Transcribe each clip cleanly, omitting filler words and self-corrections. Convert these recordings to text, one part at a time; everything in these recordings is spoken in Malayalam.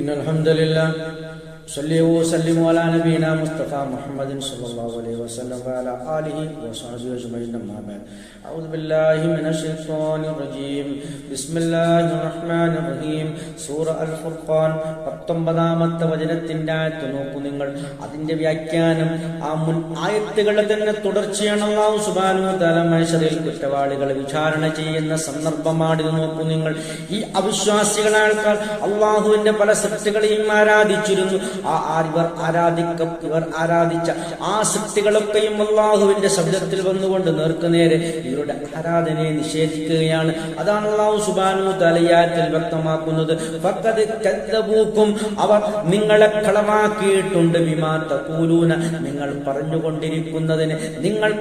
إن الحمد لله صلى وسلم على نبينا مصطفى محمد صلى الله عليه وسلم وعلى آله وصحبه أجمعين أما بعد أعوذ بالله من الشيطان الرجيم بسم الله الرحمن الرحيم സൂറ അൽ ഫുർഖാൻ 19-ാമത്തെ വചനത്തിന്റെ ആയത്ത് നോക്കൂ നിങ്ങൾ. അതിന്റെ വ്യാഖ്യാനം ആ മുൻ ആയത്തുകളുടെ തന്നെ തുടർച്ചയാണ്. അല്ലാഹു സുബ്ഹാനഹു വ തആല മഹ്ശറിൽ കുറ്റവാളികളെ വിചാരണ ചെയ്യുന്ന സന്ദർഭമാണിത്. നോക്കൂ നിങ്ങൾ. ഈ അവിശ്വാസികളായ ആൾക്കാർ അള്ളാഹുവിന്റെ പല സൃഷ്ടികളെയും ആരാധിച്ചിരുന്നു. ഇവർ ആരാധിച്ച ആ സൃഷ്ടികളൊക്കെയും അള്ളാഹുവിന്റെ ശബ്ദത്തിൽ വന്നുകൊണ്ട് നേർക്കുനേരെ ഇവരുടെ ആരാധനയെ നിഷേധിക്കുകയാണ്. അതാണ് അല്ലാഹു സുബ്ഹാനഹു വ തആല ആയത്തിൽ വ്യക്തമാക്കുന്നത്. ഫഖദ് കദ്ദബൂകും, അവർ നിങ്ങളെ കളവാക്കിയിട്ടുണ്ട്. ബിമാ തഖൂലൂന, നിങ്ങൾ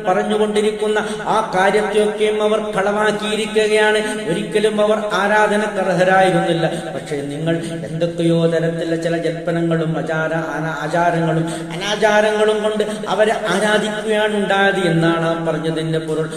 പറഞ്ഞുകൊണ്ടിരിക്കുന്ന ആ കാര്യത്തെയൊക്കെയും അവർ കളവാക്കിയിരിക്കുകയാണ്. ഒരിക്കലും അവർ ആരാധനക്കർഹരായിരുന്നില്ല. പക്ഷേ നിങ്ങൾ എന്തൊക്കെയോ തരത്തിലുള്ള ചില ജൽപ്പനങ്ങളും ആചാരങ്ങളും അനാചാരങ്ങളും കൊണ്ട് അവരെ ആരാധിക്കുകയാണ് ഉണ്ടായത് എന്നാണ് പറഞ്ഞതിന്റെ പൊരുൾ.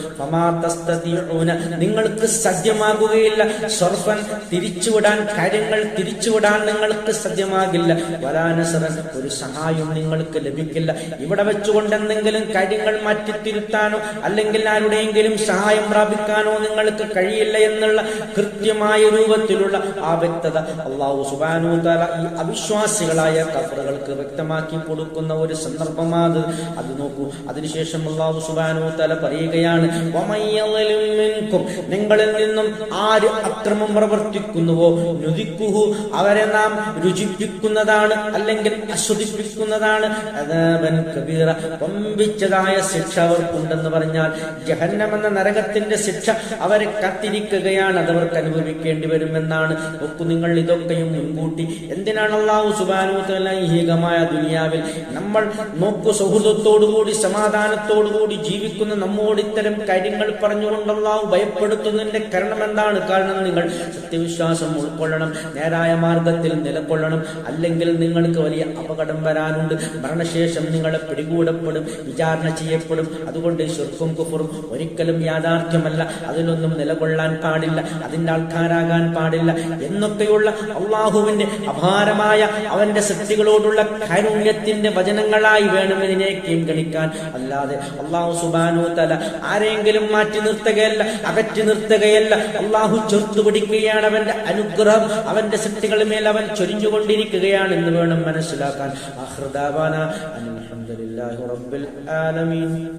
നിങ്ങൾക്ക് സാധ്യമാകുകയില്ല. സർഫൻ തിരിച്ചുവിടാൻ, കാര്യങ്ങൾ തിരിച്ചുവിടാൻ നിങ്ങൾക്ക് സാധ്യമാകില്ല. വലാനസറൻ, ഒരു സഹായം നിങ്ങൾക്ക് ലഭിക്കില്ല. ഇവിടെ വെച്ചുകൊണ്ട് എന്തെങ്കിലും കാര്യങ്ങൾ മാറ്റിത്തിരുത്താനോ അല്ലെങ്കിൽ ആരുടെയെങ്കിലും സഹായം പ്രാപിക്കാനോ നിങ്ങൾക്ക് കഴിയില്ല എന്നുള്ള കൃത്യമായ രൂപത്തിലുള്ള ആ വ്യക്തത അല്ലാഹു സുബ്ഹാനഹു വ തആല ഈ അവിശ്വാസികളായ കഫറുകൾക്ക് വ്യക്തമാക്കി കൊടുക്കുന്ന ഒരു സന്ദർഭമാണ് അത്. നോക്കൂ. അതിനുശേഷം അല്ലാഹു സുബ്ഹാനഹു വ തആല പറയുകയാണ്, നിങ്ങളിൽ നിന്നും ആര് അക്രമം പ്രവർത്തിക്കുന്നുവോ നുദിക്കുഹു, അവരെ നാം രുചിപ്പിക്കുന്നതാണ് അല്ലെങ്കിൽ ആസ്വദിപ്പിക്കുന്നതാണ്. വമ്പിച്ചതായ ശിക്ഷ അവർക്കുണ്ടെന്ന് പറഞ്ഞാൽ ജഹന്നം എന്ന നരകത്തിന്റെ ശിക്ഷ അവരെ കാത്തിരിക്കുകയാണ്. അതവർക്ക് അനുഭവിക്കേണ്ടി വരുമെന്നാണ്. നോക്കൂ നിങ്ങൾ. ഇതൊക്കെയും മുൻകൂട്ടി എന്തിനാണ് അല്ലാഹു സുബ്ഹാനഹു വ തആല ഈഹികമായ ദുനിയാവിൽ നമ്മൾ നോക്കൂ സൗഹൃദത്തോടുകൂടി സമാധാനത്തോടുകൂടി ജീവിക്കുന്ന നമ്മോട് ഇത്തരം കാര്യങ്ങൾ പറഞ്ഞുകൊണ്ട് അല്ലാഹു ഭയപ്പെടുത്തുന്നതിന്റെ കാരണം എന്താണ്? കാരണം നിങ്ങൾ സത്യവിശ്വാസം ഉൾക്കൊള്ളണം, നേരായ മാർഗത്തിൽ നിലകൊള്ളണം. അല്ലെങ്കിൽ നിങ്ങൾക്ക് വലിയ അപകടം വരാനുണ്ട്. മരണശേഷം നിങ്ങളെ പിടികൂടപ്പെടും, വിചാരണ ചെയ്യപ്പെടും. അതുകൊണ്ട് ശിർക്കും കുഫറും ഒരിക്കലും യാഥാർത്ഥ്യമല്ല. അതിലൊന്നും നിലകൊള്ളാൻ പാടില്ല, അതിന്റെ ആൾക്കാരാകാൻ പാടില്ല എന്നൊക്കെയുള്ള അള്ളാഹുവിന്റെ അപാരമായ അവന്റെ സൃഷ്ടികളോടുള്ള കാരുണ്യത്തിന്റെ വചനങ്ങളായി വേണം ഇതിനേക്കും ഗണിക്കാൻ. അല്ലാതെ അല്ലാഹു സുബ്ഹാനഹു വ തആല ആരെങ്കിലും മാറ്റി നിർത്തുകയല്ല, അകറ്റി നിർത്തുകയല്ല. അല്ലാഹു ചേർത്തു പിടിക്കുകയാണ്. അവന്റെ അനുഗ്രഹം അവന്റെ സൃഷ്ടികളുടെ മേൽ അവൻ ചൊരിഞ്ഞുകൊണ്ടിരിക്കുകയാണ് എന്ന് വേണം മനസ്സിലാക്കാൻ. ആഖിറു ദഅവാനാ അൽഹംദുലില്ലാഹി റബ്ബിൽ ആലമീൻ.